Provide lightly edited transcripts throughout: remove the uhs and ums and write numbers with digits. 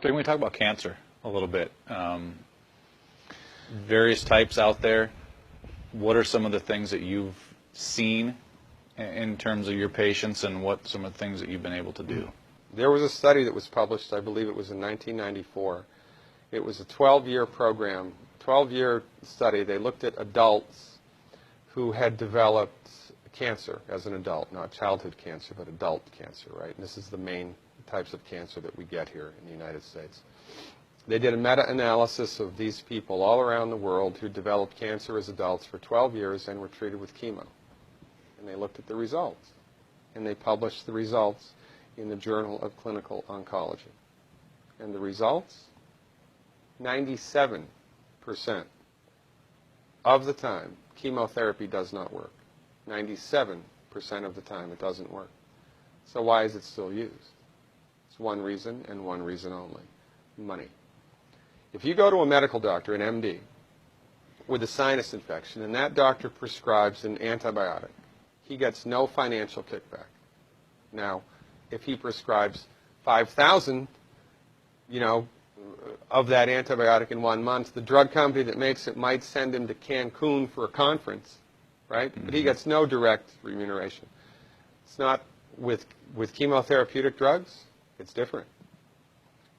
Doctor, can we talk about cancer a little bit? Various types out there. What are some of the things that you've seen in terms of your patients, and what some of the things that you've been able to do? There was a study that was published, I believe it was in 1994. It was a 12-year program, 12-year study. They looked at adults who had developed cancer as an adult, not childhood cancer, but adult cancer, right? And this is the main types of cancer that we get here in the United States. They did a meta-analysis of these people all around the world who developed cancer as adults for 12 years and were treated with chemo. And they looked at the results. And they published the results in the Journal of Clinical Oncology. And the results? 97% of the time, chemotherapy does not work. 97% of the time, it doesn't work. So why is it still used? It's one reason, and one reason only: money. If you go to a medical doctor, an MD, with a sinus infection, and that doctor prescribes an antibiotic, he gets no financial kickback. Now, if he prescribes 5,000, of that antibiotic in 1 month, the drug company that makes it might send him to Cancun for a conference, right? Mm-hmm. But he gets no direct remuneration. It's not with chemotherapeutic drugs. It's different.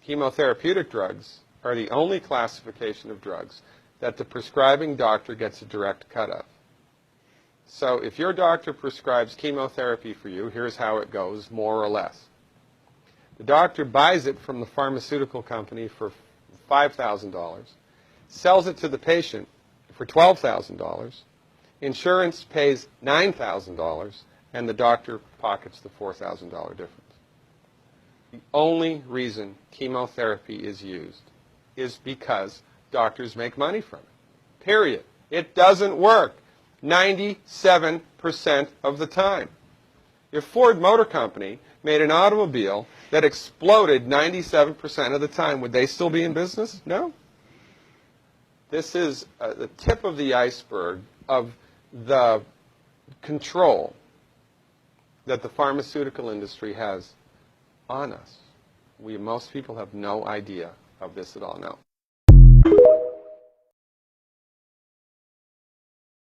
Chemotherapeutic drugs are the only classification of drugs that the prescribing doctor gets a direct cut of. So if your doctor prescribes chemotherapy for you, here's how it goes, more or less. The doctor buys it from the pharmaceutical company for $5,000, sells it to the patient for $12,000, insurance pays $9,000, and the doctor pockets the $4,000 difference. The only reason chemotherapy is used is because doctors make money from it. Period. It doesn't work 97% of the time. If Ford Motor Company made an automobile that exploded 97% of the time, would they still be in business? No. This is the tip of the iceberg of the control that the pharmaceutical industry has on us. Most people have no idea of this at all now.